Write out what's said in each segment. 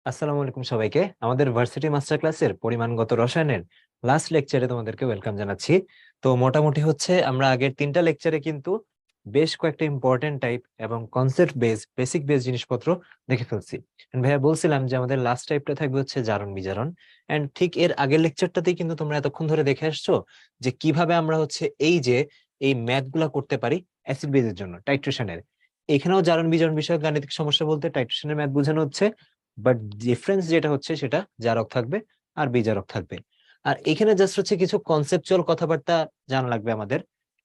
আসসালামু আলাইকুম সবাইকে। আমাদের ভার্সিটি মাস্টার ক্লাসের পরিমাণগত রসায়নের লাস্ট লেকচারে তোমাদেরকে ওয়েলকাম জানাচ্ছি। তো মোটামুটি হচ্ছে আমরা আগের তিনটা লেকচারে কিন্তু বেশ কয়েকটা ইম্পর্টেন্ট টাইপ এবং কনসেপ্ট বেসিক বেস জিনিসপত্র দেখে ফেলছি। And ভাইয়া বলছিলাম যে আমাদের লাস্ট টাইপটা থাকবে হচ্ছে জারণ বিজারণ। এন্ড ঠিক এর আগের লেকচারটাতেই কিন্তু তোমরা এতক্ষণ ধরে দেখে আসছো যে কিভাবে আমরা হচ্ছে এই ম্যাথ গুলা করতে পারি অ্যাসিড বেজের জন্য টাইট্রেশনের। এখানেও জারণ বিজারণ বিষয়ক গাণিতিক সমস্যা বলতে টাইট্রেশনের ম্যাথ বোঝানো হচ্ছে, বাট ডিফারেন্স যেটা হচ্ছে সেটা জারক থাকবে আর বিজারক থাকবে। আর এখানে জাস্ট হচ্ছে কিছু কনসেপচুয়াল কথাবার্তা জানা লাগবে আমাদের।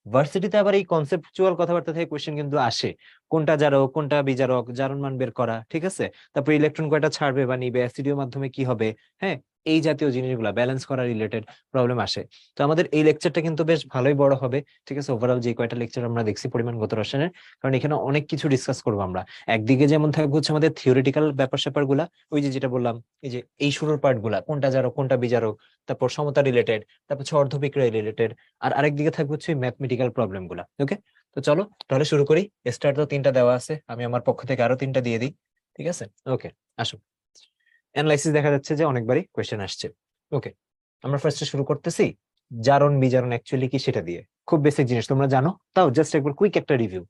ভার্সিটিতে আবার এই কনসেপচুয়াল কথাবার্তা থেকে কোশ্চেন কিন্তু আসে, কোনটা জারক কোনটা বিজারক, জারণ মান বের করা, ঠিক আছে? তারপর ইলেকট্রন কয়টা ছাড়বে বা নিবে, অ্যাসিডীয় মাধ্যমে কি হবে, হ্যাঁ, এই জাতীয় জিনিসগুলা ব্যালেন্স করা রিলেটেড প্রবলেম আসে। তো আমাদের এই লেকচারটা কিন্তু বেশ ভালোই বড় হবে, ঠিক আছে? ওভারঅল যে কয়টা লেকচার আমরা দেখছি পরিমাণগত রসায়নের, কারণ এখানে অনেক কিছু ডিসকাস করবো আমরা। একদিকে যেমন থাকবে হচ্ছে আমাদের থিওরিটিক্যাল ব্যাপার স্যাপার গুলা, ওই যে যেটা বললাম, এই যে এই শুরুর পার্ট গুলা, কোনটা জারক কোনটা বিজারক, তারপর সমতা রিলেটেড, তারপর হচ্ছে অর্ধবিক্রিয়া রিলেটেড, আর আরেকদিকে থাকবে হচ্ছে ম্যাথমেটিক্যাল প্রবলেম গুলা। ওকে, তো চলো তাহলে শুরু করি। স্টার তো তিনটা দেওয়া আছে, আমি আমার পক্ষ থেকে আরো তিনটা দিয়ে দিই, ঠিক আছে? ওকে, আসো। অ্যানালাইসিস দেখা যাচ্ছে যে অনেকবারই কোয়েশ্চেন আসছে। ওকে, আমরা ফার্স্টে শুরু করতেছি জারণ বিজারণ অ্যাকচুয়ালি কি সেটা দিয়ে। খুব বেসিক জিনিস তোমরা জানো, তাও জাস্ট একবার কুইক একটা রিভিউ।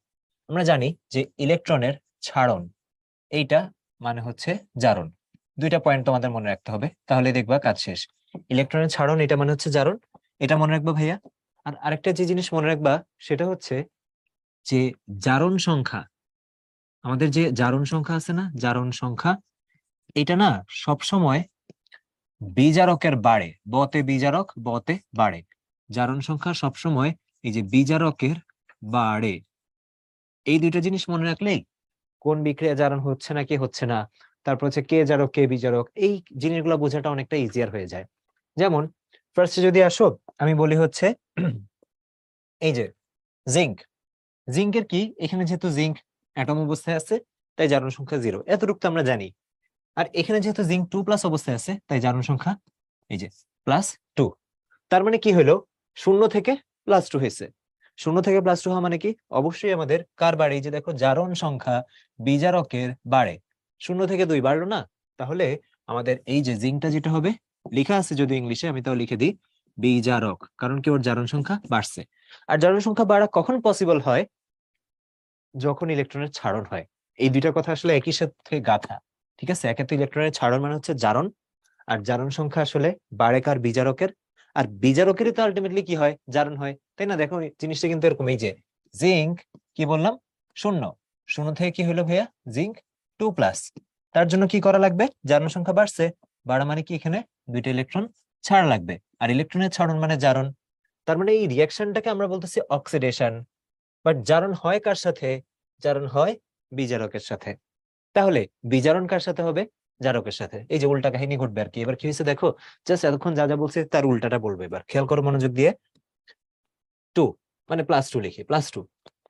আমরা জানি যে ইলেকট্রনের ছাড়ন, এইটা মানে হচ্ছে জারণ। দুইটা পয়েন্ট তোমাদের মনে রাখতে হবে, তাহলে দেখবা কাজ শেষ। ইলেকট্রনের ছাড়ন এটা মানে হচ্ছে জারণ, এটা মনে রাখবা ভাইয়া। আর আরেকটা যে জিনিস মনে রাখবা সেটা হচ্ছে যে জারণ সংখ্যা, আমাদের যে জারণ সংখ্যা আছে না, জারণ সংখ্যা, এটা না সব সময় বিজারকের বাড়ে, বতে বিজারক বতে বাড়ে। জারণ সংখ্যা সব সময় এই যে বিজারকের বাড়ে। এই দুইটা জিনিস মনে রাখলেই কোন বিক্রিয়া জারণ হচ্ছে না কি হচ্ছে না, তারপর হচ্ছে কে জারক কে বিজারক, এই জিনিসগুলো বোঝাটা অনেকটা ইজিয়ার হয়ে যায়। যেমন ফার্স্টে যদি আসো, আমি বলি হচ্ছে এই যে জিঙ্ক, জিঙ্কের কি, এখানে যেহেতু জিঙ্ক অ্যাটম অবস্থায় আছে তাই জারণ সংখ্যা 0, এতটুকু তো আমরা জানি। আর এখানে যেহেতু জিঙ্ক 2+ অবস্থায় আছে তাই জারণ সংখ্যা এই যে +2। তার মানে কি হলো, 0 থেকে +2 হয়েছে। 0 থেকে +2 হওয়া মানে কি, অবশ্যই আমাদের কার বাড়ে, এই যে দেখো জারণ সংখ্যা বিজারকের বাড়ে। 0 থেকে 2 বাড়লো না, তাহলে আমাদের এই যে জিঙ্কটা যেটা হবে, লেখা আছে যদি ইংলিশে, আমি তাও লিখে দিই বিজারক, কারণ কি ওর জারণ সংখ্যা বাড়ছে। আর জারণ সংখ্যা বাড়া কখন পসিবল হয়, যখন ইলেকট্রনের ছাড়ন হয়। এই দুইটা কথা আসলে একই সাথে গাঁথা, ঠিক আছে? একে তো ইলেকট্রনের ছাড়ন মানে হচ্ছে জারণ, আর জারণ সংখ্যা আসলে বাড়ে কার, বিজারকের। আর বিজারকেরই তো আলটিমেটলি কি হয়, জারণ হয়, তাই না? দেখো জিনিসটা কিন্তু এরকম, এই যে জিঙ্ক কি বললাম, 0, 0 থেকে কি হলো ভাইয়া, জিঙ্ক 2+। তার জন্য কি করা লাগবে, জারণ সংখ্যা বাড়ছে, বাড়া মানে কি এখানে দুইটা ইলেকট্রন ছাড় লাগবে, আর ইলেকট্রনের ছাড়ন মানে জারণ। তার মানে এই রিয়াকশনটাকে আমরা বলতেছি অক্সিডেশন। বাট জারণ হয় কার সাথে, জারণ হয় বিজারকের সাথে। তাহলে বিজারণ কার সাথে হবে, জারকের সাথে। এই যে উল্টা কাহিনী ঘটবে আর কি। এবার কি হয়েছে দেখো, জাস্ট এতক্ষণ যা যা বলছে তার উল্টাটা বলবে, এবার খেয়াল করো মনোযোগ দিয়ে। 2 মানে +2 লিখি, +2,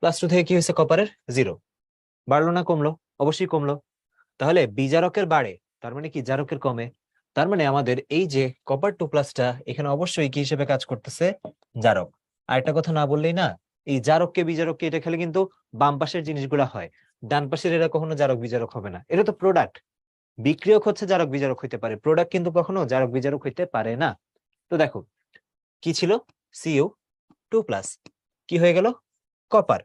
+2 থেকে কি হয়েছে, কপারের 0, বাড়লো না কমলো? অবশ্যই কমলো। তাহলে বিজারকের বাড়ে, তার মানে কি জারকের কমে। তার মানে আমাদের এই যে কপার 2+টা এখানে অবশ্যই কি হিসেবে কাজ করতেছে, জারক। আর একটা কথা না বললেই না, এই জারককে বিজারককে এটা খেলে কিন্তু বাম পাশের জিনিসগুলা হয়, ডান পাশের এরা কখনো জারক বিজারক হবে না। এটা তো প্রোডাক্ট, বিক্রিয়ক হচ্ছে জারক বিজারক হইতে পারে, প্রোডাক্ট কিন্তু কখনো জারক বিজারক হইতে পারে না। তো দেখো কি ছিল, Cu2+, কি হয়ে গেল, কপার।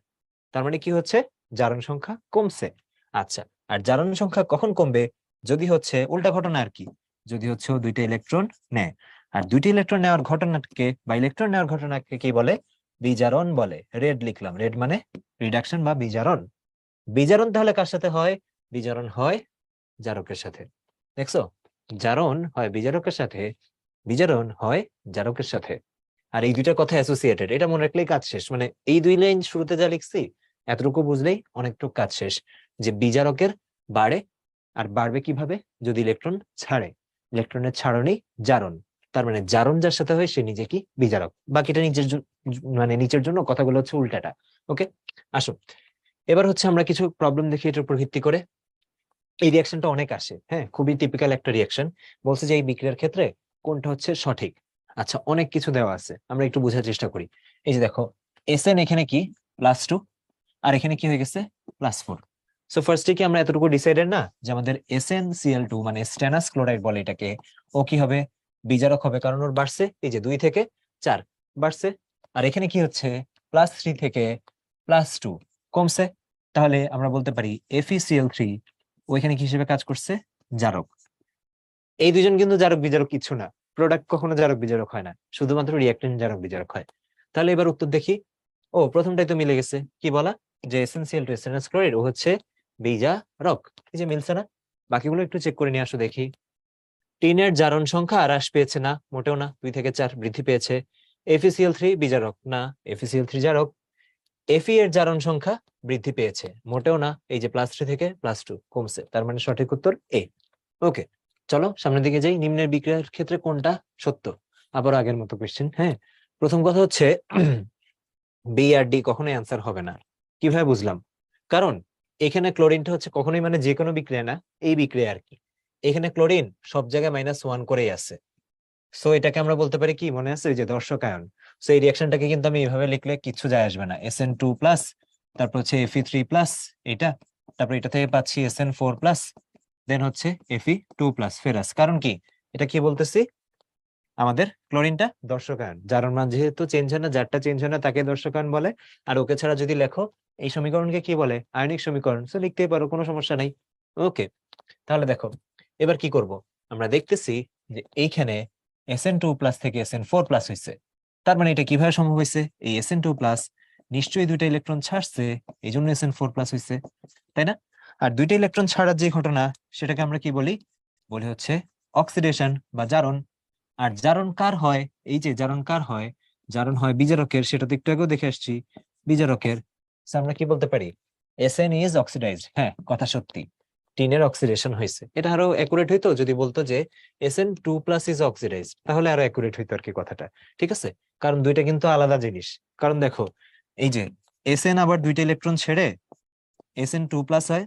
তার মানে কি হচ্ছে, জারণ সংখ্যা কমছে। আচ্ছা, আর জারণ সংখ্যা কখন কমবে, যদি হচ্ছে উল্টা ঘটনা আর কি, যদি হচ্ছে ও দুইটা ইলেকট্রন নেয়। আর দুইটা ইলেকট্রন নেওয়ার ঘটনাকে বা ইলেকট্রন নেওয়ার ঘটনাকে কি বলে, বিজারণ বলে। রেড লিখলাম, রেড মানে রিডাকশন বা বিজারণ। বিজারণ তাহলে কার সাথে হয়, বিজারণ হয় জারকের সাথে। দেখছো, জারণ হয় বিজারকের সাথে, বিজারণ হয় জারকের সাথে। আর এই দুইটা কথা অ্যাসোসিয়েটেড, এটা মনে রাখলেই কাজ শেষ। মানে এই 2 লাইন শুরুতে যা লিখছি এতটুকু বুঝলেই অনেকটুকু কাজ শেষ। যে বিজারকের বাড়ে, আর বাড়বে কিভাবে, যদি ইলেকট্রন ছাড়ে, ইলেকট্রনের ছাড়নেই জারণ। তার মানে জারণ যার সাথে হয় সে নিজে কি, বিজারক। বাকিটা মানে নিচের জন্য কথাগুলো হচ্ছে উল্টাটা। ওকে, আসো এবার হচ্ছে আমরা কিছু প্রবলেম দেখি এটার উপর ভিত্তি করে। এই রিয়াকশনটা অনেক আসে, হ্যাঁ, খুবই টিপিক্যাল একটা রিয়াকশন। বলছে যে এই বিক্রিয়ার ক্ষেত্রে কোনটা হচ্ছে সঠিক। আচ্ছা, অনেক কিছু দেওয়া আছে, আমরা একটু বোঝার চেষ্টা করি। এই যে দেখো, SN এখানে কি, +2, আর এখানে কি হয়ে গেছে, +4। সো ফার্স্টে কি আমরা এতটুকু ডিসাইডেড না যে আমাদের SnCl2 মানে স্টেনাস ক্লোরাইড বলে এটাকে, ও কি হবে, বিজারক হবে, কারণ ওর বাড়ছে এই যে 2 থেকে 4 বাড়ছে, আর এখানে কি হচ্ছে +3 থেকে +2 কমছে। তাহলে আমরা বলতে পারি FeCl3 ওইখানে কি হিসেবে কাজ করছে, জারক। এই দুইজন কিন্তু জারক বিজারক কিছু না, প্রোডাক্ট কখনো জারক বিজারক হয় না, শুধুমাত্র রিঅ্যাক্টেন্ট জারক বিজারক হয়। তাহলে এবার উত্তর দেখি। ও প্রথমটাই তো মিলে গেছে, কি বলা, যে SnCl2 স্টেনাস ক্লোরাইড ও হচ্ছে বিজারক, এই যে মিলছে না। বাকিগুলো একটু চেক করে নিয়ে আসো দেখি। টিনের জারণ সংখ্যা হ্রাস পেয়েছে না, মোটেও না, 2 থেকে 4 বৃদ্ধি পেয়েছে। FeCl3 বিজারক না, FeCl3 জারক। Fe এর জারণ সংখ্যা বৃদ্ধি পেয়েছে, মোটেও না, এই যে +3 থেকে +2 কমছে, তার মানে সঠিক উত্তর এ। ওকে, চলো সামনের দিকে যাই। নিম্নের বিক্রিয়ার ক্ষেত্রে কোনটা সত্য? আবার আগের মতো কোশ্চেন। হ্যাঁ, প্রথম কথা হচ্ছে বি আর ডি কখনোই অ্যান্সার হবে না। কিভাবে বুঝলাম? কারণ এখানে ক্লোরিনটা হচ্ছে কখনোই মানে যে কোনো বিক্রিয়া না, এই বিক্রিয়া আর কি। এখানে ক্লোরিন সব জায়গায় -1 করেই আছে। সো এটাকে আমরা বলতে পারি কি, মনে আছে ওই যে দর্শক আয়ন। সো এই রিয়াকশনটাকে কিন্তু আমি এইভাবে লিখলে কিচ্ছু যায় আসবে না, SN2+, তারপর হচ্ছে Fe3+, এটা, তারপর এটা থেকে পাচ্ছি SN4+, দেন হচ্ছে Fe2+, ফেরাস। কারণ কি, এটা কি বলতেছি, আমাদের ক্লোরিনটা দর্শক আয়ন, জারণ মান যেহেতু চেঞ্জ হয় না, যারটা চেঞ্জ হয় না তাকে দর্শক আয়ন বলে। আর ওকে ছাড়া যদি লেখো এই সমীকরণকে কি বলে, আয়নিক সমীকরণ। সো লিখতেই পারো, কোনো সমস্যা নাই। ওকে, তাহলে দেখো এবার কি করব। আমরা দেখতেছি যে এইখানে SN2+ থেকে SN4+ হয়েছে, তার মানে এটা কিভাবে সম্ভব হয়েছে, এই SN2+ নিশ্চয়ই 2টা ইলেকট্রন ছাড়ছে, এই জন্য SN4+ হয়েছে, তাই না? আর 2টা ইলেকট্রন ছাড়ার যে ঘটনা, সেটাকে আমরা কি বলি, বলি হচ্ছে অক্সিডেশন বা জারণ। আর জারণ কার হয়, এই যে জারণ কার হয়, জারণ হয় বিজারকের, সেটা তো একটু আগেও দেখে আসছি, বিজারকের। So আমরা কি বলতে পারি, SN ইজ অক্সিডাইজড। হ্যাঁ, কথা সত্যি, টিনের অক্সিডেশন হয়েছে। এটা আরো একুরেট হইতো যদি বলতো যে SN2+ ইজ অক্সিডাইজড, তাহলে আরো একুরেট হইতো আর কি কথাটা। ঠিক আছে, কারণ দুইটা কিন্তু আলাদা জিনিস। কারণ দেখো এই যে SN আবার 2টা ইলেকট্রন ছেড়ে SN2+ হয়,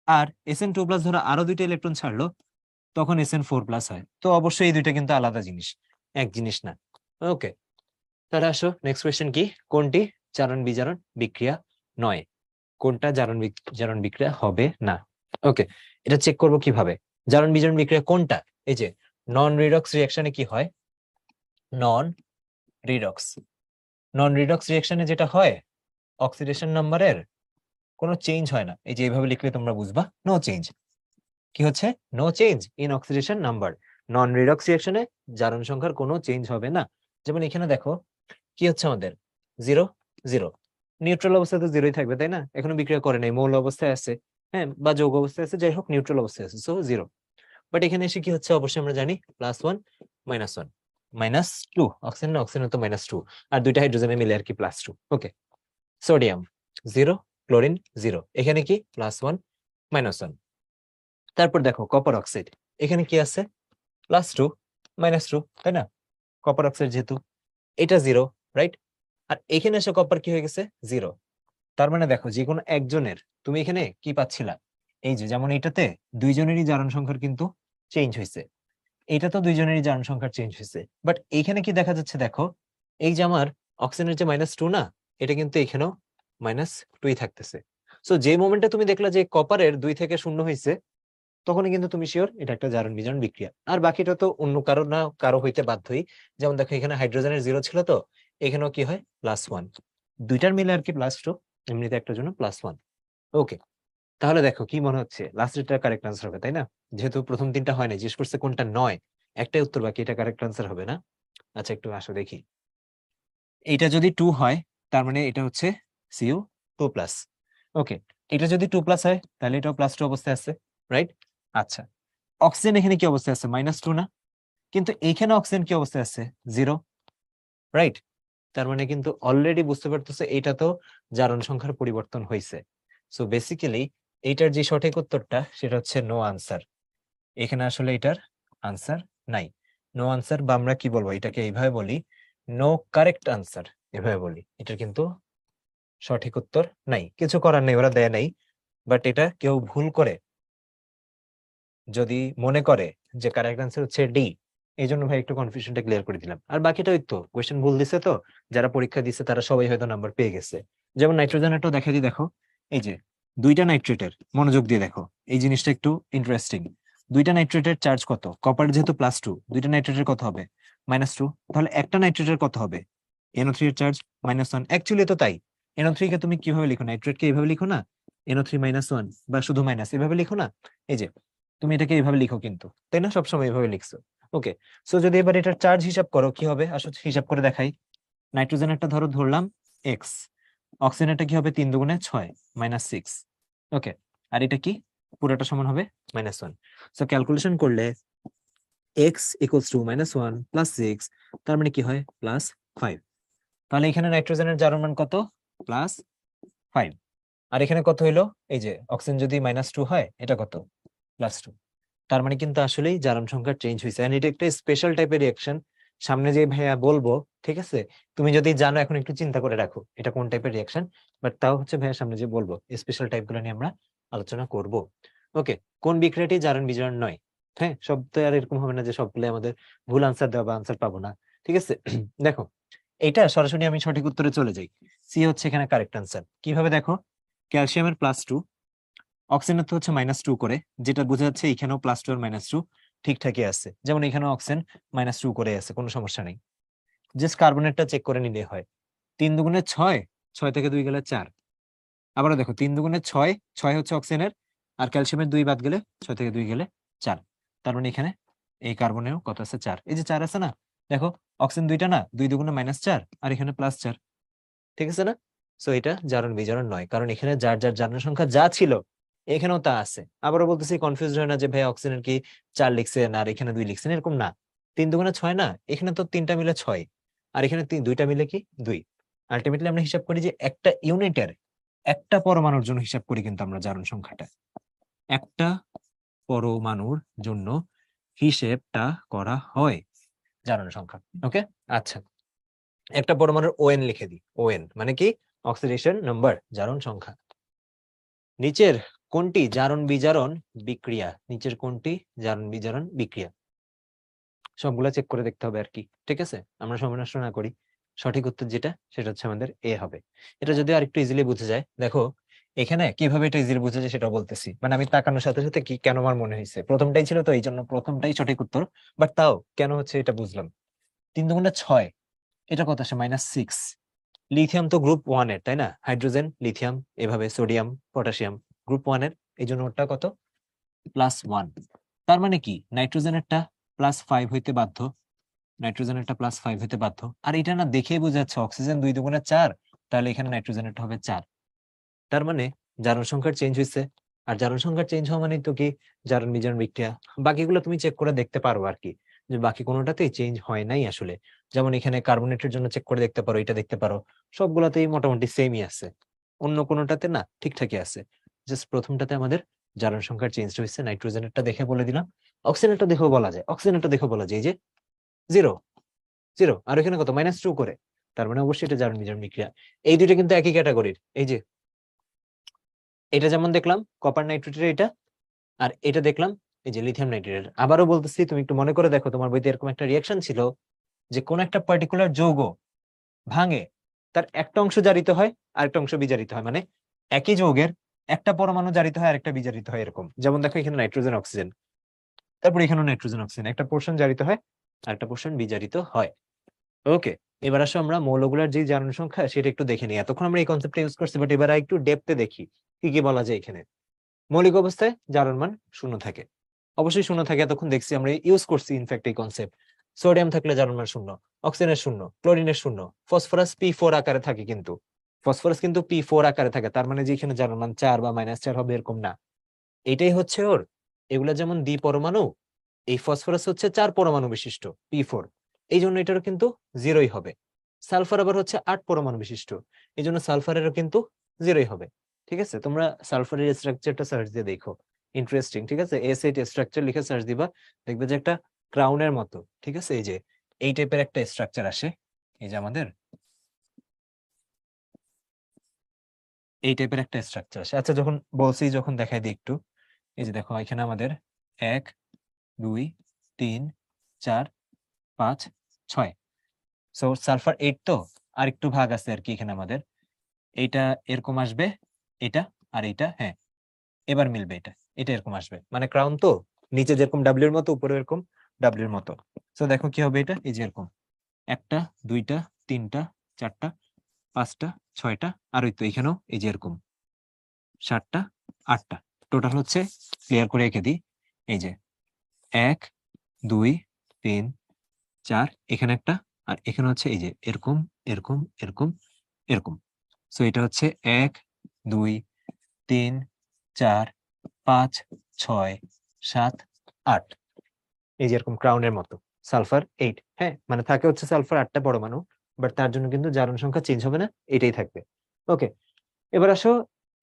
আর SN2+ ধরো আরো 2টা ইলেকট্রন ছাড়লো, তখন SN4+ হয়। তো অবশ্যই এই দুইটা কিন্তু আলাদা জিনিস, এক জিনিস না। ওকে, তাহলে আসো নেক্সট কোয়েশ্চেন কি, কোনটি জারণ বিজারণ বিক্রিয়া নয়, কোনটা জারণ জারণ বিক্রিয়া হবে না। ওকে, এটা চেক করব কিভাবে, জারণ বিজারণ বিক্রিয়া কোনটা। এই যে নন রিডক্স রিঅ্যাকশনে কি হয়, নন রিডক্স, নন রিডক্স রিঅ্যাকশনে যেটা হয়, অক্সিডেশন নাম্বারের কোনো চেঞ্জ হয় না। এই যে এইভাবে লিখলে তোমরা বুঝবা, নো চেঞ্জ। কি হচ্ছে, no change in oxidation number. Non redox রিঅ্যাকশনে জারণ সংখ্যার কোনো চেঞ্জ হবে না। যেমন এখানে দেখো কি হচ্ছে আমাদের, 0 0, নিউট্রাল অবস্থায় তো 0ই থাকবে, তাই না? এখনো বিক্রিয়া করে নাই, মৌল অবস্থায় আছে, হ্যাঁ, বা যৌগ অবস্থায় আছে, যাই হোক নিউট্রাল অবস্থায় আছে, সো 0। বাট এখানে এসে কি হচ্ছে, অবশ্যই আমরা জানি +1 -1, -2, অক্সিজেন না, অক্সিজেন তো -2, আর 2টা হাইড্রোজেনে মিলে আর কি +2। ওকে, সোডিয়াম 0, ক্লোরিন 0, এখানে কি +1 -1। তারপর দেখো কপার অক্সাইড, এখানে কি আছে, +2 -2, তাই না? কপার অক্সাইড যেহেতু, এটা 0, রাইট? আর এখানে এসে কপার কি হয়ে গেছে, 0। তার মানে দেখো যে কোনো একজনের তুমি এখানে কি পাচ্ছিলা, এই যে যেমন এটাতে দুইজনেরই জারণ সংখ্যার কিন্তু চেঞ্জ হয়েছে, এটা তো দুইজনেরই জারণ সংখ্যার চেঞ্জ হয়েছে। বাট এইখানে কি দেখা যাচ্ছে, দেখো এই যে আমার অক্সিজেনের যে -2 না, এটা কিন্তু এখানেও -2ই থাকতেছে। সো যে মোমেন্টে তুমি দেখলা যে কপারের 2 থেকে 0 হয়েছে, তখনই কিন্তু তুমি শিওর এটা একটা জারণ বিজারণ বিক্রিয়া। আর বাকিটা তো অন্য কারো না কারো হইতে বাধ্যই। যেমন দেখো এখানে হাইড্রোজেনের 0 ছিল, তো এখানেও কি হয়, +1, দুইটার মিলে আর কি +2, এমনিতে একটার জন্য +1। ওকে, তাহলে দেখো কি মনে হচ্ছে, লাস্টেরটা কারেক্ট আনসার হবে, তাই না? যেহেতু প্রথম তিনটা হয় না, জিজ্ঞেস করছে কোনটা নয়, একটাই উত্তর বাকি, এটা কারেক্ট আনসার হবে না। আচ্ছা একটু আসো দেখি, এটা যদি 2 হয় তার মানে এটা হচ্ছে Cu2+। ওকে, এটা যদি 2+ হয় তাহলে এটাও +2 অবস্থায় আছে, রাইট? আচ্ছা, অক্সিজেন এখানে কি অবস্থায় আছে, -2 না? কিন্তু এইখানে অক্সিজেন কি অবস্থায় আছে, 0, রাইট? তার মানে কিন্তু অলরেডি বুঝতে পারতেছে এটা তো জারণ সংখ্যার পরিবর্তন হয়েছে। সো বেসিক্যালি এইটার যে সঠিক উত্তরটা সেটা হচ্ছে নো আনসার। এখানে আসলে এটার আনসার নাই, নো আনসার, বা আমরা কি বলবো এটাকে, এইভাবে বলি নো কারেক্ট আনসার, এভাবে বলি। এটার কিন্তু সঠিক উত্তর নাই, কিছু করার নেই, ওরা দেয় নাই। বাট এটা কেউ ভুল করে যদি মনে করে যে কারেক্ট আনসার হচ্ছে ডি, এই জন্য ভাই একটু কনফিউশনটা ক্লিয়ার করে দিলাম। আর বাকিটা ওই তো কোয়েশ্চেন ভুল দিছে, তো যারা পরীক্ষা দিছে তারা সবাই হয়তো নাম্বার পেয়ে গেছে। যেমন নাইট্রোজেনেরটাও দেখা দিই, দেখো এই যে দুইটা নাইট্রেটের, মনোযোগ দিয়ে দেখো এই জিনিসটা একটু ইন্টারেস্টিং। দুইটা নাইট্রেটের চার্জ কত? কপার যেহেতু +2, দুইটা নাইট্রেটের কত হবে? -2। তাহলে একটা নাইট্রেটের কত হবে? NO3 এর চার্জ -1। অ্যাকচুয়ালি তো তাই। NO3 কে তুমি কিভাবে লিখো? নাইট্রেট কে এইভাবে লিখো না, NO3 -1 বা শুধু মাইনাস এভাবে লিখো না? এই যে তুমি এটাকে এইভাবে লিখো কিন্তু, তাই না? সবসময় এইভাবে লিখছো। ওকে, সো যদি এবার এটার চার্জ হিসাব করো কি হবে, আসলে হিসাব করে দেখাই। নাইট্রোজেনেরটা ধরলাম এক্স, অক্সিজেনেরটা কি হবে? 3 দুগুণে 6 -6। ওকে, আর এটা কি? পুরোটা সমান হবে -1। সো ক্যালকুলেশন করলে x ইকুয়ালস টু -1 + 6, তার মানে কি হয়? +5। তাহলে এখানে নাইট্রোজেনের জারণ মান কত? +5। আর এখানে কত হইলো? এই যে অক্সিজেন যদি -2 হয়, এটা কত? +2। তার মানে কিন্তু আসলেই জারণ সংখ্যা চেঞ্জ হয়েছে, এন্ড এটা একটা স্পেশাল টাইপের রিঅ্যাকশন। সামনে যে ভাইয়া বলবো, ঠিক আছে, তুমি যদি জানো এখন একটু চিন্তা করে রাখো এটা কোন টাইপের রিঅ্যাকশন, বাট তাও হচ্ছে ভাইয়া সামনে যে বলবো স্পেশাল টাইপ গুলো নিয়ে আমরা আলোচনা করব। ওকে, কোন বিক্রিয়াটি জারণ বিজারণ নয়? হ্যাঁ, সব তো আর এরকম হবে না যে সবগুলো আমাদের ভুল আনসার দেওয়া বা আনসার পাবো না, ঠিক আছে। দেখো, এটা সরাসরি আমি সঠিক উত্তরে চলে যাই। সি হচ্ছে এখানে কারেক্ট আনসার। কিভাবে দেখো, ক্যালসিয়ামের +2, অক্সিজেনের তো হচ্ছে -2 করে, যেটা বোঝা যাচ্ছে এখানেও +2 আর -2 ঠিকঠাকই আছে। যেমন এখানেও অক্সিজেন -2 করে আছে, কোনো সমস্যা নেই। জাস্ট কার্বনেটটা চেক করে নিলে হয়। 3 দুগুণে 6, 6 থেকে 2 গেলে 4। আবারও দেখো 3 দুগুণে 6, 6 হচ্ছে অক্সিজেনের, আর ক্যালসিয়ামের 2 বাদ গেলে 6 থেকে 2 গেলে 4। তার মানে এখানে এই কার্বনেও কত আছে? 4। এই যে 4 আছে না, দেখো অক্সিজেন দুইটা না, 2 দুগুণে -4 আর এখানে +4, ঠিক আছে না? সো এটা জারণ বিজারণ নয়, কারণ এখানে যার যার জারণ সংখ্যা যা ছিল এখানেও তা আছে। আবারও বলতেছি, কনফিউজ হয় না যে ভাই অক্সিজেন কি 4 লিখছেন আর এখানে 2 লিখছেন, এরকম না। 3 দুগুণে 6 না, এখানে তো 3টা মিলে 6, আর এখানে 2টা মিলে কি 2। আলটিমেটলি আমরা হিসাব করি যে একটা ইউনিটের একটা পরমাণুর জন্য হিসাব করি কিন্তু আমরা জারণ সংখ্যাটা, একটা পরমাণুর জন্য হিসেবটা করা হয় জারণ সংখ্যা। ওকে, আচ্ছা, একটা পরমাণুর ON লিখে দিই। ON মানে কি? অক্সিডেশন নাম্বার, জারণ সংখ্যা। নিচের কোনটি জারণ বিজারণ বিক্রিয়া? নিচের কোনটি জারণ বিজারণ বিক্রিয়া? সবগুলা চেক করে দেখতে হবে আর কি, ঠিক আছে? আমরা সময় নষ্ট না করি, সঠিক উত্তর যেটা সেটা হচ্ছে আমাদের এ হবে। এটা যদি আর একটু ইজিলি বুঝে যায়, দেখো এখানে কিভাবে এটা ইজিলি বুঝে যায় সেটা বলতেছি। মানে আমি তাকানোর সাথে সাথে কি কেন আমার মনে হয়েছে, প্রথমটাই ছিল তো এই জন্য প্রথমটাই সঠিক উত্তর, বাট তাও কেন হচ্ছে এটা বুঝলাম। 3 দুগুণে 6, এটা কত আসে? -6। লিথিয়াম তো গ্রুপ 1 এর, তাই না? হাইড্রোজেন, লিথিয়াম, এভাবে সোডিয়াম, পটাশিয়াম গ্রুপ 1 এর, এই জন্য ওটা কত? +1। তার মানে কি নাইট্রোজেনেরটা +5 হইতে বাধ্য, নাইট্রোজেনেরটা +5 হইতে বাধ্য। আর এটা না দেখেই বোঝা যাচ্ছে অক্সিজেন 2 দুগুণে 4, তাহলে এখানে নাইট্রোজেনেরটা হবে 4। তার মানে জারণ সংখ্যার চেঞ্জ হয়েছে, আর জারণ সংখ্যার চেঞ্জ হওয়া মানে তো কি? জারণ বিজারণ বিক্রিয়া। বাকিগুলো তুমি চেক করে দেখতে পারো আর কি, যে বাকি কোনোটাতেই চেঞ্জ হয় নাই আসলে। যেমন এখানে কার্বনেটের জন্য চেক করে দেখতে পারো, এটা দেখতে পারো, সবগুলাতেই মোটামুটি সেমই আছে। অন্য কোনোটাতে না ঠিকঠাকই আছে, জাস্ট প্রথমটাতে আমাদের জারণ সংখ্যার চেঞ্জ হয়েছে। নাইট্রোজেনেরটা দেখে বলে দিলাম, অক্সিজেনেরটা দেখেও বলা যায়, অক্সিজেনেরটা দেখেও বলা যায় এই যে 0, 0, আর এখানে কত? -2 করে। তার মানে অবশ্যই এটা জারণ বিজারণ বিক্রিয়া। এই দুইটা কিন্তু একই ক্যাটাগরির। এই যে এটা যেমন দেখলাম কপার নাইট্রেটের এটা, আর এটা দেখলাম এই যে লিথিয়াম নাইট্রেটের। আবারও বলতেছি, তুমি একটু মনে করে দেখো, তোমার বইতে এরকম একটা রিয়াকশন ছিল যে কোন একটা পার্টিকুলার যৌগ ভাঙে, তার একটা অংশ জারিত হয় আরেকটা অংশ বিজারিত হয়। মানে একই যৌগের একটা পরমাণু জারিত হয় আরেকটা বিজারিত হয়, এরকম। যেমন দেখো এখানে নাইট্রোজেন অক্সিজেন, তারপর এখানেও নাইট্রোজেন অক্সিজেন, একটা পোর্শন জারিত হয় আরেকটা পোর্শন বিজারিত হয়। ওকে, এবার আসো আমরা মৌলগুলোর যে জারণ সংখ্যা সেটা একটু দেখে নিই। এতক্ষণ আমরা এই কনসেপ্টটা ইউজ করছি, বাট এবার একটু ডেপথে দেখি কি কি বলা যায় এখানে। মৌলিক অবস্থায় জারণ মান 0 থাকে, অবশ্যই 0 থাকে, এতক্ষণ দেখছি আমরা, ইউজ করছি ইনফ্যাক্ট এই কনসেপ্ট। সোডিয়াম থাকলে জারণ মান 0, অক্সিজেনের 0, ক্লোরিনের 0, ফসফরাস P4 আকারে থাকে, কিন্তু ফসফরাস কিন্তু P4 আকারে থাকে। তার মানে যে এখানে জারণ মান 4 বা -4 হবে এরকম না। এটাই হচ্ছে ওর, এগুলা যেমন দ্বিপরমাণু, এই ফসফরাস হচ্ছে 4 পরমাণু বিশিষ্ট P4, এই জন্য এটারও কিন্তু 0ই হবে। সালফার আবার হচ্ছে 8 পরমাণু বিশিষ্ট, এই জন্য সালফারেরও কিন্তু 0ই হবে। ঠিক আছে, তোমরা সালফারের স্ট্রাকচারটা সার্চ দিয়ে দেখো, ইন্টারেস্টিং। ঠিক আছে, S8 স্ট্রাকচার লিখে সার্চ দিবা, দেখবে যে একটা ক্রাউনের মতো, ঠিক আছে, এই যে এই টাইপের একটা স্ট্রাকচার আসে। এই যে আমাদের এই টাইপের একটা স্ট্রাকচার আসে। আচ্ছা, যখন বলছি যখন দেখাই দিই একটু, এই যে দেখো এখানে আমাদের 1, 2, 3, 4, 5, 6। সো সালফার 8 তো আর একটু ভাগ আছে আর কি এখানে আমাদের। এইটা এরকম আসবে, এটা আর এটা হ্যাঁ এবার মিলবে, এটা এটা এরকম আসবে, মানে ক্রাউন তো নিচে যেরকম ডাব্লিউর মতো উপরে এরকম ডাব্লিউর মতো। তো দেখো কি হবে, এটা এই যে এরকম একটা দুইটা তিনটা চারটা পাঁচটা ছয়টা আর ওই তো এখানেও এই যে এরকম সাতটা আটটা, টোটাল হচ্ছে ক্লিয়ার করে রেখে দিই, এই যে 1 2 3 4, এখানে একটা আর এখানে হচ্ছে এই যে এরকম এরকম এরকম এরকম। সো এটা হচ্ছে 1 2 3 4 5 6 7 8, এই যে এরকম ক্রাউনের মতো সালফার 8। হ্যাঁ মানে থাকে হচ্ছে সালফার 8টা পরমাণু, বাট তার জন্য কিন্তু জারণ সংখ্যা চেঞ্জ হবে না, এটাই থাকবে। ওকে, এবার আসো,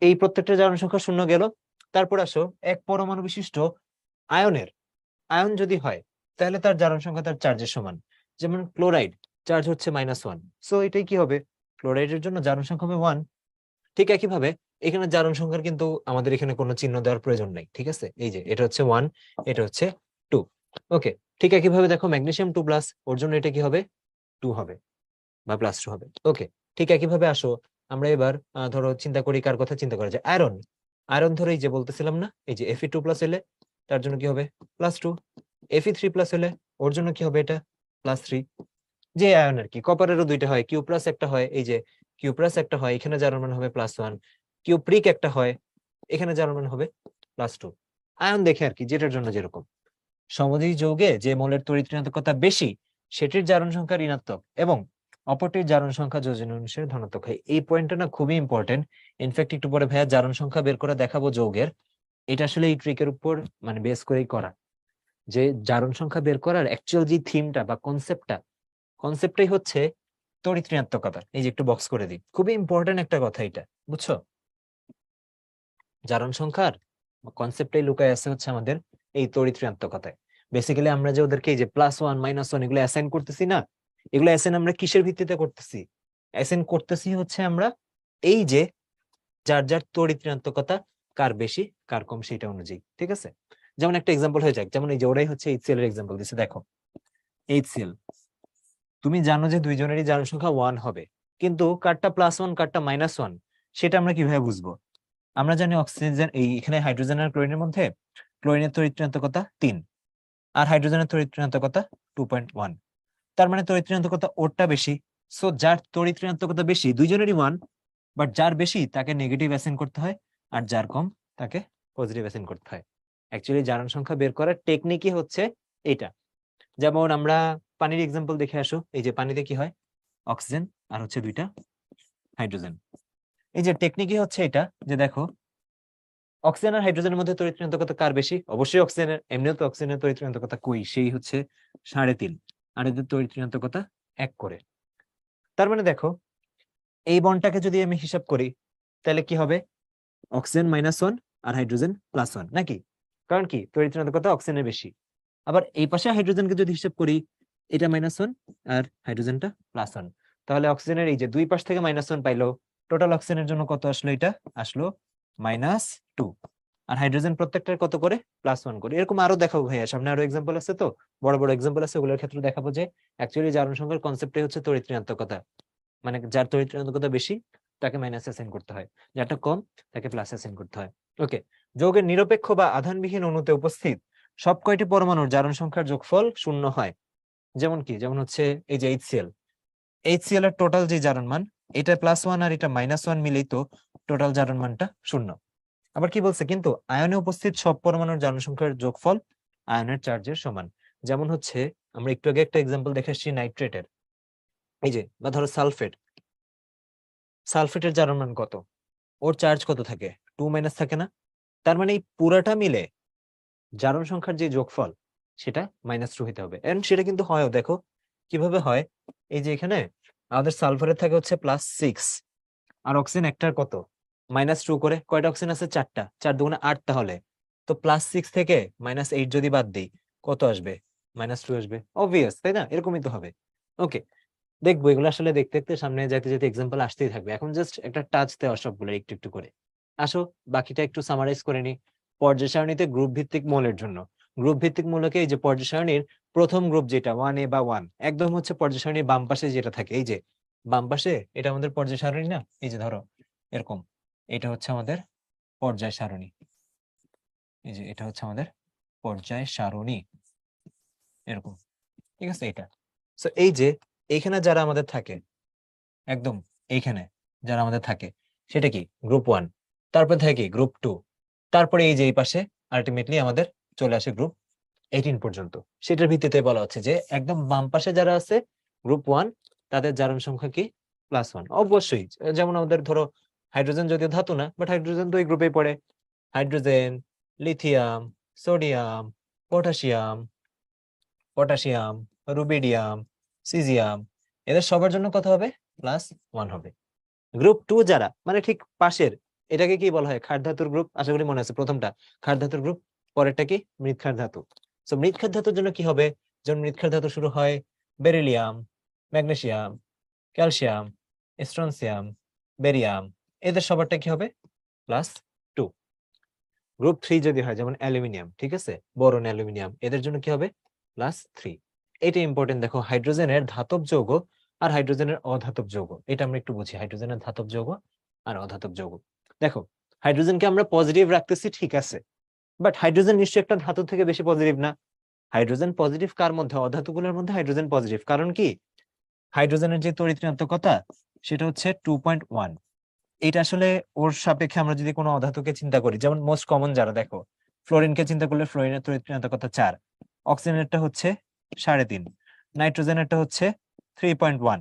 এই প্রত্যেকটা জারণ সংখ্যা শূন্য গেল। তারপর আসো এক পরমাণু বিশিষ্ট আয়নের, আয়ন যদি হয় তাহলে তার জারণ সংখ্যা তার চার্জের সমান। যেমন ক্লোরাইড চার্জ হচ্ছে -1, সো এটাই কি হবে, ক্লোরাইডের জন্য জারণ সংখ্যা হবে 1। ঠিক একইভাবে এখানে জারণ সংখ্যার কিন্তু আমাদের এখানে কোনো চিহ্ন দেওয়ার প্রয়োজন নাই, ঠিক আছে, এই যে এটা হচ্ছে 1, এটা হচ্ছে 2। ওকে, ঠিক একইভাবে দেখো ম্যাগনেসিয়াম 2+, ওর জন্য এটা কি হবে, 2 হবে বা +2 হবে। ওকে, ঠিক একইভাবে আসো আমরা এবার ধরো চিন্তা করি, কার কথা চিন্তা করা যায়, আয়রন। আয়রন ধরে এই যে বলতেছিলাম না, এই যে Fe2+ হলে তার জন্য কি হবে +2, Fe3+ হলে ওর জন্য কি হবে, এটা +3। যে আয়ন আর কি, কপারেরও দুইটা হয়, Q+ একটা হয়, এই যে Q+ একটা হয়, এখানে যার মান হবে +1, কিউপ্রিক একটা হয়, এখানে যার মান হবে +2। আয়ন দেখে আর কি, যেটার জন্য যেরকম। সমযোজী যৌগে যে মৌলের তড়িৎ ঋণাত্মকতা বেশি সেটির জারণ সংখ্যা ঋণাত্মক এবং অপরটির জারণ সংখ্যা যোজন অনুসারে ধনাত্মক হয়। এই পয়েন্টটা না খুবই ইম্পর্টেন্ট। ইনফ্যাক্ট একটু পরে ভাইয়া জারণ সংখ্যা বের করে দেখাবো যৌগের। এটা আসলে এই ট্রিকের উপর মানে বেস করেই করা, যে জারণ সংখ্যা বের করার অ্যাকচুয়াল যে থিমটা বা কনসেপ্টটাই হচ্ছে তড়িৎ ঋণাত্মকতা। এই যে একটু বক্স করে দিই, খুবই ইম্পর্টেন্ট একটা কথা এটা, বুঝছো? জারণ সংখ্যার কনসেপ্টটাই লুকায় আছে হচ্ছে আমাদের এই তড়িৎ ঋণাত্মকতায়। বেসিক্যালি আমরা যে ওদেরকে এই যে +1 -1 এগুলো অ্যাসাইন করতেছি না, এগুলো অ্যাসাইন আমরা কিসের ভিত্তিতে করতেছি, অ্যাসাইন করতেছি হচ্ছে আমরা এই যে যার যার তড়িৎ ঋণাত্মকতা কার বেশি কার কম সেটা অনুযায়ী, ঠিক আছে। যেমন একটা এক্সাম্পল হয়ে যাক, যেমন এই যে ওরাই হচ্ছে HCl এর এক্সাম্পল দিচ্ছে, দেখো HCl, তুমি জানো যে দুইজনেরই জারণ সংখ্যা 1 হবে, কিন্তু কারটা +1 কারটা -1 সেটা আমরা কিভাবে বুঝবো? আমরা জানি অক্সিজেন, এই এখানে হাইড্রোজেন আর ক্লোরিনের মধ্যে ক্লোরিনের তড়িৎ ঋণাত্মকতা 3 আর হাইড্রোজেনের তড়িৎ ঋণাত্মকতা 2.1, তার মানে তড়িৎ ঋণাত্মকতা ওরটা বেশি। সো যার তড়িৎ ঋণাত্মকতা বেশি দুইজনেরই 1, বাট যার বেশি তাকে নেগেটিভ অ্যাসাইন করতে হয় আর যার কম তাকে পজিটিভ অ্যাসাইন করতে হয়। অ্যাকচুয়ালি জারণ সংখ্যা বের করার টেকনিকই হচ্ছে এটা। যেমন আমরা পানির এক্সাম্পল দেখে আসো, এই যে পানিতে কি হয়, অক্সিজেন আর হচ্ছে দুইটা হাইড্রোজেন। এই যে টেকনিকই হচ্ছে এটা, যে দেখো অক্সিজেন আর হাইড্রোজেনের মধ্যে তড়িৎ ঋণাত্মকতা কার বেশি, অবশ্যই অক্সিজেনের, এমনিও তো অক্সিজেনের তড়িৎ ঋণাত্মকতা কই, সেই হচ্ছে 3.5, আর এদের তড়িৎ ঋণাত্মকতা 1 করে। তার মানে দেখো এই বন্ডটাকে যদি আমি হিসাব করি তাহলে কি হবে, অক্সিজেন -1 আর হাইড্রোজেন +1 নাকি, কারণ কি তড়িৎ ঋণাত্মকতা অক্সিজেনের বেশি। আবার এই পাশে হাইড্রোজেনকে যদি হিসাব করি, এটা -1 আর হাইড্রোজেনটা +1, তাহলে অক্সিজেনের এই যে দুই পাশ থেকে -1 পাইলো, টোটাল অক্সিজেনের জন্য কত আসলো, এটা আসলো -2, আর হাইড্রোজেন প্রত্যেকটার কত করে, +1 করে। এরকম আরো দেখাবো ভাইয়া, সামনে আরো এক্সাম্পল আছে, তো বড় বড় এক্সাম্পল আছে, ওগুলোর ক্ষেত্রে দেখাবো যে অ্যাকচুয়ালি জারণ সংখ্যার কনসেপ্টই হচ্ছে তড়িৎ ঋণাত্মকতা, মানে যার তড়িৎ ঋণাত্মকতা বেশি তাকে মাইনাস অ্যাসাইন করতে হয়, যারটা কম তাকে প্লাস অ্যাসাইন করতে হয়। ওকে, যৌগের নিরপেক্ষ বা আধানবিহীন অণুতে উপস্থিত সব কয়টি পরমাণুর জারণ সংখ্যার যোগফল 0 হয়। যেমন কি, যেমন হচ্ছে এই যে এইচসিএল এর টোটাল যে জারণ মান, এটা +1 আর এটা -1 মিলেই তো টোটাল জারণ মানটা 0। আবার কি বলছে, কিন্তু আয়নে উপস্থিত সব পরমাণুর জারণ সংখ্যার যোগফল আয়নের চার্জের সমান। যেমন হচ্ছে আমরা একটু আগে একটা এক্সাম্পল দেখে এসেছি নাইট্রেটের, এই যে, বা ধরো সালফেটের জারণ মান কত, ওর চার্জ কত থাকে, 2- থাকে না, তার মানে এই পুরাটা মিলে জারণ সংখ্যার যে যোগফল সেটা -2 হতে হবে। এন্ড সেটা কিন্তু হয়ও, দেখো কিভাবে হয়, এই যে এখানে আমাদের সালফারের থাকে হচ্ছে +6 আর অক্সিজেন একটার কত -2 করে, কয়টা অক্সিজেন আছে, 4টা, 4 দুগুণে 8, তাহলে তো +6 থেকে -8 যদি বাদ দিই কত আসবে, -2 আসবে, অবভিয়াস তাই না, এরকমই তো হবে। ওকে, দেখবো এগুলো আসলে দেখতে দেখতে সামনে যেতে যেতে এক্সাম্পল আসতেই থাকবে, এখন জাস্ট একটা টাচ দেওয়া সবগুলো একটু একটু করে। আসো বাকিটা একটু সামারাইজ করে নি। পর্যায় সারণীতে গ্রুপ ভিত্তিক মৌলের জন্য, গ্রুপ ভিত্তিক মৌলকে এই যে পর্যায় সারণীর প্রথম গ্রুপ যেটা 1A বা 1 একদম হচ্ছে পর্যায় সারণীর বাম পাশে যেটা থাকে, এই যে বাম পাশে, এটা আমাদের পর্যায় সারণী না, এই যে ধরো এরকম, এটা হচ্ছে আমাদের পর্যায় সারণী। এই যে এটা হচ্ছে আমাদের পর্যায় সারণী, এরকম, ঠিক আছে এটা। সো এই যে এইখানে যারা আমাদের থাকে, একদম এইখানে যারা আমাদের থাকে সেটা কি গ্রুপ 1, তারপর থাকে গ্রুপ 2, তারপরে এই যে এই পাশে আলটিমেটলি আমাদের চলে আসে গ্রুপ 18 পর্যন্ত। সেটার ভিত্তিতে বলা হচ্ছে যে একদম বাম পাশে যারা আছে গ্রুপ 1, তাদের জারণ সংখ্যা কি +1। অবশ্যই যেমন আমাদের ধরো হাইড্রোজেন যদিও ধাতু না, বাট হাইড্রোজেন তো এই গ্রুপেই পড়ে। Hydrogen, lithium, sodium, potassium, potassium, rubidium, caesium, এদের সবার জন্য কত হবে? +1 হবে। গ্রুপ 2 যারা মানে ঠিক পাশের, এটাকে কি বলা হয়? ক্ষার ধাতুর গ্রুপ। আশা করি মনে আছে, প্রথমটা ক্ষার ধাতুর গ্রুপ, পরেরটা কি মৃৎক্ষার ধাতু। সো মৃৎক্ষার ধাতুর জন্য কি হবে? যেমন মৃৎক্ষার ধাতু শুরু হয় beryllium, magnesium, calcium, strontium, barium, এদের সবারটা কি হবে? +2। গ্রুপ 3 যদি হয় যেমন অ্যালুমিনিয়াম, ঠিক আছে, বোরন, অ্যালুমিনিয়াম, এদের জন্য কি হবে? +3। এটা ইম্পর্টেন্ট, দেখো হাইড্রোজেনের ধাতব যৌগ আর হাইড্রোজেনের অধাতব যৌগ, এটা আমরা একটু বুঝি। হাইড্রোজেনের ধাতব যৌগ আর অধাতব যৌগ। দেখো হাইড্রোজেনকে আমরা পজিটিভ রাখতেছি, ঠিক আছে, বাট হাইড্রোজেন নিশ্চয়ই একটা ধাতু থেকে বেশি পজিটিভ না। হাইড্রোজেন পজিটিভ কার মধ্যে? অধাতুগুলোর মধ্যে হাইড্রোজেন পজিটিভ। কারণ কি? হাইড্রোজেনের যে তড়িৎ ঋণাত্মকতা সেটা হচ্ছে 2.1। এটা আসলে ওর সাপেক্ষে আমরা যদি কোনো অধাতুকে চিন্তা করি, যেমন মোস্ট কমন যারা, দেখো ফ্লোরিনকে চিন্তা করলে ফ্লোরিনের তড়িৎ ঋণাত্মকতা 4, অক্সিজেনেরটা হচ্ছে 3.5, নাইট্রোজেনেরটা হচ্ছে 3.1,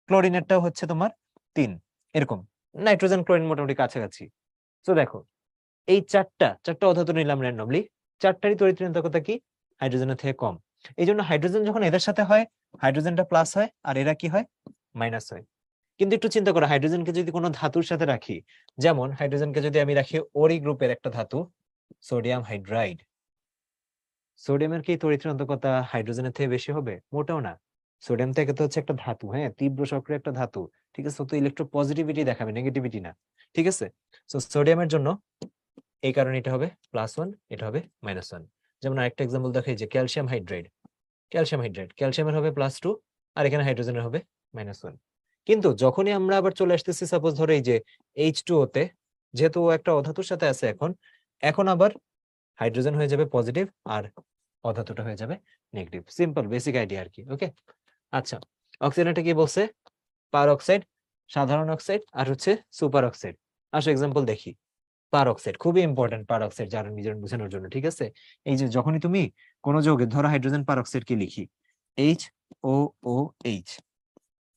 ক্লোরিনেরটাও হচ্ছে তোমার 3, এরকম। নাইট্রোজেন ক্লোরিন মোটামুটি কাছাকাছি। তো দেখো এই চারটা চারটা অধাতু নিলাম র্যান্ডমলি, চারটারই তড়িৎ ঋণাত্মকতা কি হাইড্রোজেনের থেকে কম। এই জন্য হাইড্রোজেন যখন এদের সাথে হয়, হাইড্রোজেনটা প্লাস হয় আর এরা কি হয়? মাইনাস হয়। কিন্তু একটু চিন্তা করো, হাইড্রোজেনকে যদি কোনো ধাতুর সাথে রাখি, যেমন হাইড্রোজেনকে যদি আমি রাখি ওরি গ্রুপের একটা ধাতু সোডিয়াম হাইড্রাইড, সোডিয়ামের কি তড়িৎ ঋণাত্মকতা হাইড্রোজেনের থেকে বেশি হবে? মোটেও না। সোডিয়াম থেকে তো হচ্ছে একটা ধাতু, হ্যাঁ, তীব্র সক্রিয় একটা ধাতু, ঠিক আছে, তো ইলেকট্রো পজিটিভিটি দেখাবে, নেগেটিভিটি না, ঠিক আছে। তো সোডিয়ামের জন্য এই কারণে এটা হবে +1, এটা হবে -1। যেমন আরেকটা এক্সাম্পল দেখাই, যে ক্যালসিয়াম হাইড্রাইড, ক্যালসিয়ামের হবে +2 আর এখানে হাইড্রোজেনের হবে -1। কিন্তু যখনই আমরা আবার চলে আসতেছি সাপোজ ধরো এই যে H2O তে, যেহেতু ও একটা অধাতুর সাথে আছে এখন, এখন আবার হাইড্রোজেন হয়ে যাবে পজিটিভ আর অধাতুটা হয়ে যাবে নেগেটিভ। সিম্পল বেসিক আইডিয়া আর কি, ওকে। আচ্ছা, অক্সিজেনটা কি বলছে? পার অক্সাইড, সাধারণ অক্সাইড আর হচ্ছে সুপার অক্সাইড। আসো এক্সাম্পল দেখি। পার অক্সাইড খুবই ইম্পর্টেন্ট, পার অক্সাইড যারা নিজের বোঝানোর জন্য, ঠিক আছে। এই যে যখনই তুমি কোন যৌগের ধরো হাইড্রোজেন পার অক্সাইড কি লিখি, HOOH,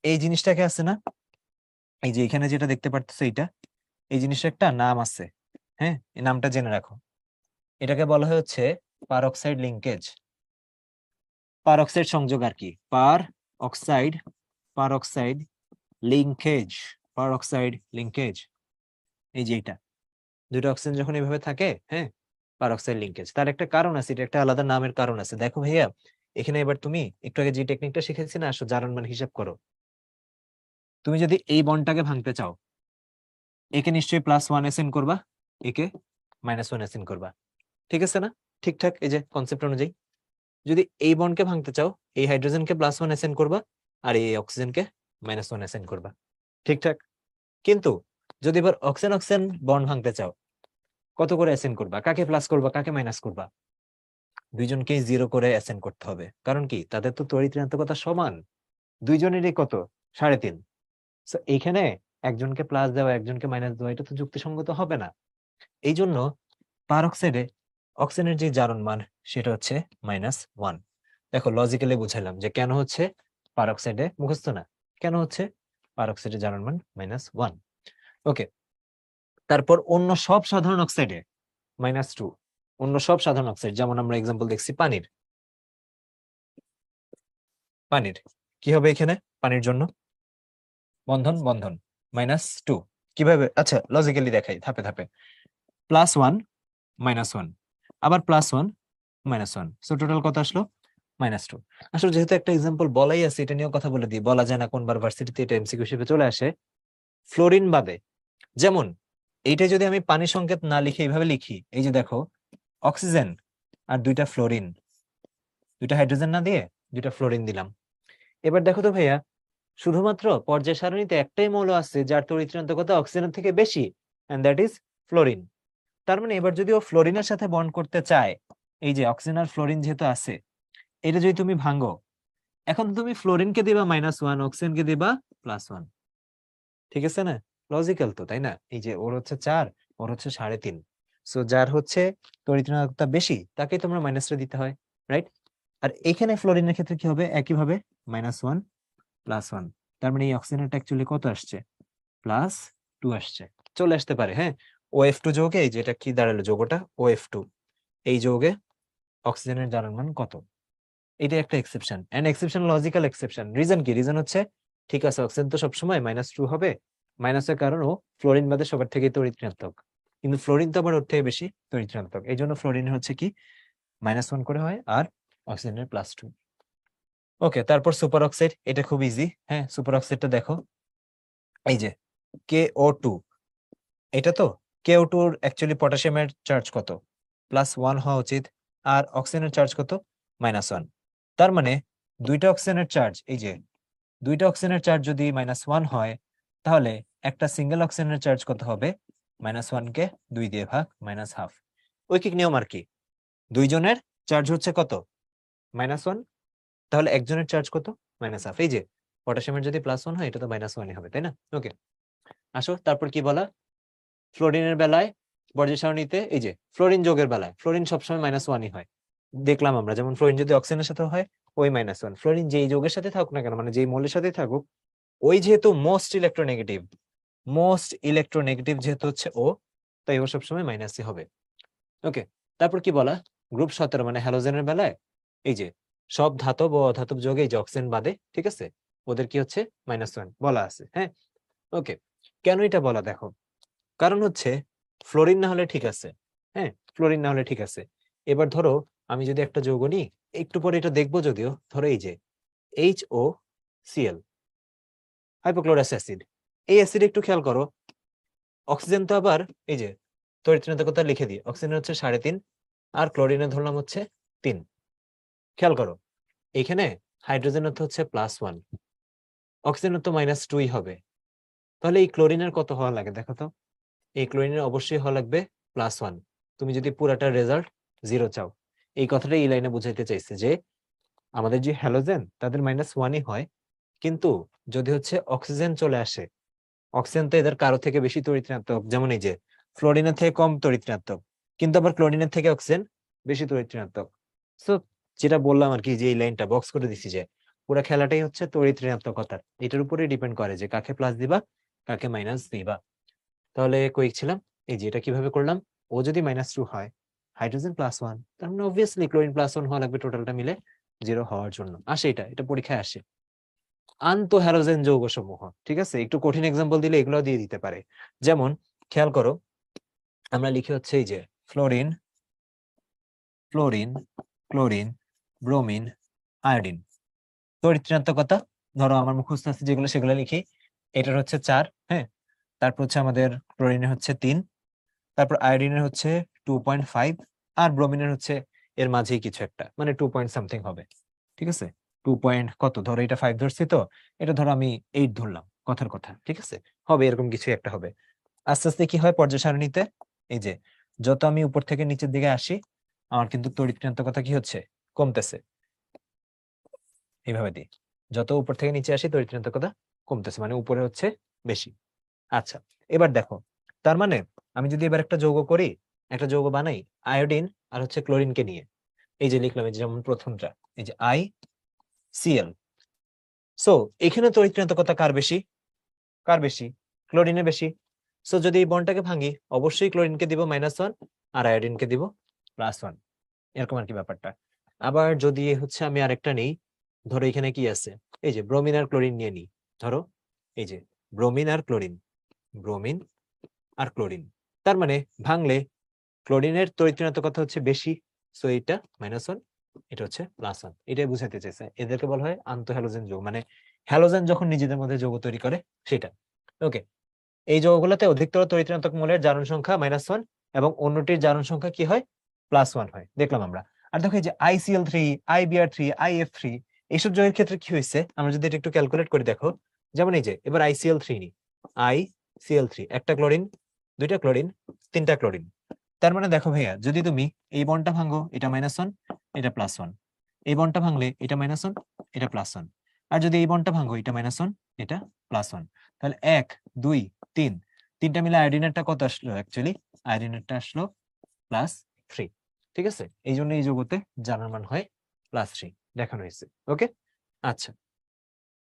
এই জিনিসটাকে আছে না, এই যে এখানে যেটা দেখতে পারতেছো এইটা, এই জিনিসটা একটা নাম আছে, হ্যাঁ, এই নামটা জেনে রাখো। এটাকে বলা হয় হচ্ছে পার অক্সাইড লিঙ্কেজ, পার অক্সাইড সংযোগ আর কি, পার অক্সাইড, পার অক্সাইড লিঙ্কেজ, পার অক্সাইড লিঙ্কেজ। এই যে এটা দুটো অক্সিজেন যখন এইভাবে থাকে, হ্যাঁ, পারঅক্সাইড লিঙ্কেজ, তার একটা কারণ আছে, এটা একটা আলাদা নামের কারণ আছে। দেখো ভাইয়া, এখানে এবার তুমি একটু আগে যে টেকনিকটা শিখেছি না, আসো জারণ মান হিসাব করো। তুমি যদি এই বন্ডটাকে ভাঙতে চাও, একে নিশ্চয়ই +1 SN করবা, একে -1 SN করবা, ঠিক আছে না? ঠিকঠাক, এই যে কনসেপ্ট অনুযায়ী যদি এই বন্ডকে ভাঙতে চাও, এই হাইড্রোজেনকে +1 SN করবা আর এই অক্সিজেনকে -1 SN করবা, ঠিকঠাক। কিন্তু যদি এবার অক্সিজেন অক্সিজেন বন্ড ভাঙতে চাও, কত করে SN করবা? কাকে প্লাস করবা, কাকে মাইনাস করবা? দুইজনকেই 0 করে অ্যাসাইন করতে হবে। কারণ কি? তাদের তো তড়িৎ ঋণাত্মকতা সমান, দুইজনেরই কত? 3.5। সো এইখানে একজনকে প্লাস দেওয়া একজনকে মাইনাস দেওয়া এটা তো যুক্তিসঙ্গত হবে না। এই জন্য পার অক্সাইডে অক্সিজেনের যে জারণ মান সেটা হচ্ছে -1। দেখো লজিক্যালি বুঝাইলাম যে কেন হচ্ছে পার অক্সাইডে, মুখস্থ না, কেন হচ্ছে পার অক্সাইডে জারণ মান -1। ওকে, তারপর অন্য সব সাধারণ অক্সাইডে -2। অন্য সব সাধারণ অক্সাইড, যেমন আমরা এক্সাম্পল দেখছি পানির, পানির কি হবে এখানে? পানির জন্য বন্ধন বন্ধন -2। কিভাবে? আচ্ছা লজিক্যালি দেখাই ধাপে ধাপে। +1 -1, আবার +1 -1, সো টোটাল কত আসলো? -2। আসলে যেহেতু একটা এক্সাম্পল বলাই আছে, এটা নিয়েও কথা বলে দিই, বলা যায় না কোনবার ভার্সিটিতে এটা এমসিকিউ হিসেবে চলে আসে। ফ্লোরিন বাদে, যেমন এইটা যদি আমি পানি সংকেত না লিখে এইভাবে লিখি, এই যে দেখো অক্সিজেন আর দুইটা ফ্লোরিন, দুইটা হাইড্রোজেন না দিয়ে দুইটা ফ্লোরিন দিলাম। এবার দেখো তো ভাইয়া, শুধুমাত্র পর্যায় সারণীতে একটাই মৌল আছে যার তড়িৎ ঋণাত্মকতা অক্সিজেনের থেকে বেশি, এন্ড দ্যাট ইজ ফ্লোরিন। তার মানে এবার যদি ও ফ্লোরিনের সাথে বন্ড করতে চায়, এই যে অক্সিজেন আর ফ্লোরিন যেহেতু আছে, এটা যদি তুমি ভাঙো, এখন তুমি ফ্লোরিনকে দিবা -1, অক্সিজেনকে দিবা +1। ঠিক আছে না? লজিক্যাল তো, তাই না? এই যে ওর হচ্ছে 4, ওর হচ্ছে 3.5, সো যার হচ্ছে তড়িৎ ঋণাত্মকতা বেশি তাকে তোমরা মাইনাসটা দিতে হয়, রাইট? আর এখানে ফ্লোরিনের ক্ষেত্রে কি হবে? একইভাবে -1 +1। তার মানে এই অক্সিজেনটা অ্যাকচুয়ালি কত আসছে? +2 আসছে। চলে আসতে পারে, হ্যাঁ। OF2 যৌগে, এই যে এটা কি দাঁড়ালো যৌগটা? OF2, এই যৌগে অক্সিজেনের জারণ মান কত? এটা একটা exception, and exception logical exception. Reason কি? রিজন হচ্ছে, ঠিক আছে অক্সিজেন তো সবসময় -2 হবে, মাইনাসের কারণও ফ্লোরিন বাদে সবার থেকে তড়িৎ ঋণাত্মক, কিন্তু ফ্লোরিন তো আবার ওর থেকে বেশি তড়িৎ ঋণাত্মক, এই জন্য ফ্লোরিন হচ্ছে কি -1 করে হয়, আর অক্সিজেনের +2। ওকে, তারপর সুপার অক্সাইড, এটা খুব ইজি। হ্যাঁ, সুপার অক্সাইডটা দেখো, এই যে KO2, এটা তো KO2 এর অ্যাকচুয়ালি পটাশিয়ামের চার্জ কত? +1 হওয়া উচিত, আর অক্সিজেনের চার্জ কত? -1। তার মানে দুইটা অক্সিজেনের চার্জ, এই যে দুইটা অক্সিজেনের চার্জ যদি -1 হয়, তাহলে একটা সিঙ্গেল অক্সিজেনের চার্জ কত হবে? -1 কে 2 দিয়ে ভাগ, -1/2। ঐকিক নিয়ম আর কি, দুইজনের চার্জ হচ্ছে কত? -1, তাহলে একজনের চার্জ কত? -1/2। এই যে পটাশিয়ামের যদি +1 হয়, এটা তো -1 হবে, তাই না? ওকে, আসো তারপর কি বলা, ফ্লোরিনের বেলায় বর্জ্য সারণীতে, এই যে ফ্লোরিন যৌগের বেলায় ফ্লোরিন সবসময় -1ই হয়, দেখলাম আমরা। যেমন ফ্লোরিন যদি অক্সিজেনের সাথে হয়, ওই -1। ফ্লোরিন যেই যৌগের সাথে থাকুক না কেন, মানে যেই মৌলের সাথেই থাকুক, ওই যেহেতু মোস্ট ইলেকট্রোনেগেটিভ যেহেতু হচ্ছে ও, তাই ও সবসময় মাইনাসই হবে। ওকে, তারপর কি বলা, গ্রুপ 17 মানে হ্যালোজেনের বেলায়, এই যে সব ধাতব ও অধাতব যৌগে, এই যে অক্সিজেন বাদে, ঠিক আছে, ওদের কি হচ্ছে -1 বলা আছে, হ্যাঁ। ওকে, কেন এটা বলা দেখো, কারণ হচ্ছে ফ্লোরিন না হলে ঠিক আছে, হ্যাঁ, ফ্লোরিন না হলে ঠিক আছে। এবার ধরো আমি যদি একটা যৌগ নিই, একটু পরে এটা দেখবো যদিও, ধরো এই যে HOCl, হাইপোক্লোরাস অ্যাসিড। এই অ্যাসিড একটু খেয়াল করো, অক্সিজেন তো আবার, এই যে তড়িৎ ঋণাত্মকতা লিখে দিই, অক্সিজেন হচ্ছে 3.5, আর ক্লোরিনে ধরলাম হচ্ছে 3। খেয়াল করো, এখানে হাইড্রোজেনের তো হচ্ছে +1, অক্সিজেনের তো -2ই হবে, তাহলে এই ক্লোরিনের কত হওয়া লাগে দেখো তো? এই ক্লোরিনের অবশ্যই হওয়া লাগবে +1, তুমি যদি পুরাটা রেজাল্ট 0 চাও। এই কথাটা এই লাইনে বুঝাইতে চাইছে যে আমাদের যে হ্যালোজেন তাদের -1ই হয়, কিন্তু যদি হচ্ছে অক্সিজেন চলে আসে, অক্সিজেন তো এদের কারো থেকে বেশি তড়িৎ ঋণাত্মক, যেমন এই যে ফ্লোরিনের থেকে কম তড়িৎ ঋণাত্মক, কিন্তু আবার ক্লোরিনের থেকে অক্সিজেন বেশি তড়িৎ ঋণাত্মক। সো যেটা বললাম আর কি, যে এই লাইনটা বক্স করে দিছি, যে পুরো খেলাটাই হচ্ছে তড়িৎ ঋণাত্মকতার, এটার উপরে ডিপেন্ড করে যে কাকে প্লাস দিবা, কাকে মাইনাস দিবা। তাহলে কুইক ছিলাম, এই যে এটা কিভাবে করলাম, ও যদি -2 হয়, হাইড্রোজেন +1, তার মানে অবভিয়াসলি ক্লোরিন +1 হওয়া লাগবে টোটালটা মিলে 0 হওয়ার জন্য। আসে, এটা পরীক্ষায় আসে। আন্তঃহ্যালোজেন যৌগ সমূহ, ঠিক আছে, একটু কঠিন এক্সাম্পল দিলে এগুলো দিয়ে দিতে পারে। যেমন খেয়াল করো, আমরা লিখি হচ্ছে এই যে fluorine, chlorine, chlorine, bromine, iodine. তড়িৎ ঋণাত্মকতা ধরো আমার মুখস্থ আছে যেগুলো, সেগুলো লিখি। এটার হচ্ছে 4, হ্যাঁ। তারপর হচ্ছে আমাদের ক্লোরিনের হচ্ছে 3, তারপর আয়োডিনের হচ্ছে 2.5, আর ব্রোমিনের হচ্ছে এর মাঝেই কিছু একটা, মানে 2 পয়েন্ট সামথিং হবে, ঠিক আছে। 2 পয়েন্ট কত, ধরো এটা 5 ধরছি, তো এটা ধরো আমি 8 ধরলাম, কথার কথা, ঠিক আছে, হবে এরকম কিছু একটা হবে। আস্তে আস্তে কি হয় পর্যায় সারণীতে, এই যে যত আমি উপর থেকে নিচের দিকে আসি, আমার কিন্তু তড়িৎ ঋণাত্মকতা কি হচ্ছে, কমতেছে। এইভাবে দিই, যত উপর থেকে নিচে আসি তড়িৎ ঋণাত্মকতা কমতেছে, মানে উপরে হচ্ছে বেশি। আচ্ছা, এবার দেখো, তার মানে আমি যদি এবার একটা যৌগ করি, একটা যৌগ বানাই আয়োডিন আর হচ্ছে ক্লোরিনকে নিয়ে, এই যে লিখলাম, এই যে যেমন প্রথমটা, এই যে ICl। সো এখানে তড়িৎ ঋণাত্মকতা কার বেশি? কার বেশি? ক্লোরিনের বেশি। সো যদি এই বন্ডটাকে ভাঙি, অবশ্যই ক্লোরিনকে দিব -1 আর আয়োডিনকে দিব +1, এরকম আর কি ব্যাপারটা। আবার যদি হচ্ছে আমি আরেকটা নেই, ধরো এখানে কি আছে, এই যে ব্রোমিন আর ক্লোরিন নিয়ে নিই, ধরো এই যে ব্রোমিন আর ক্লোরিন, ব্রোমিন আর ক্লোরিন। তার মানে ভাঙলে ক্লোরিনের তড়িৎ ঋণাত্মকতা হচ্ছে বেশি, সো এটা -1, এটা হচ্ছে +1, এটাই বুঝাতে চাইছে। এদেরকে বলা হয় আন্তঃহ্যালোজেন যৌগ, মানে হ্যালোজেন যখন নিজেদের মধ্যে যৌগ তৈরি করে সেটা। ওকে, এই যৌগগুলোতে অধিকতর তড়িৎ ঋণাত্মক মৌলের জারণ সংখ্যা -1, এবং অন্যটির জারণ সংখ্যা কি হয়, +1 হয়, দেখলাম আমরা। আর দেখো এই যে ICl3, IBr3, IF3, এইসব যৌগের ক্ষেত্রে কি হয়েছে, আমরা যদি এটা একটু ক্যালকুলেট করে দেখো, যেমন এই যে এবার ICl3 নি, ICl3 একটা ক্লোরিন, দুইটা ক্লোরিন, তিনটা ক্লোরিন। তার মানে দেখো ভাইয়া, যদি তুমি এই বন্ডটা ভাঙো, এটা -1, এটা +1, এই বন্ডটা ভাঙলে এটা -1, এটা +1, আর যদি এই বন্ডটা ভাঙো, এটা -1, এটা +1, তাহলে 1 2 3, তিনটা মিলে আয়োডিনেরটা কত আসলো? অ্যাকচুয়ালি আয়োডিনেরটা আসলো +3। ঠিক আছে, এই জন্য এই যৌগতে জানার মান হয় +3 দেখানো হয়েছে। ওকে, আচ্ছা।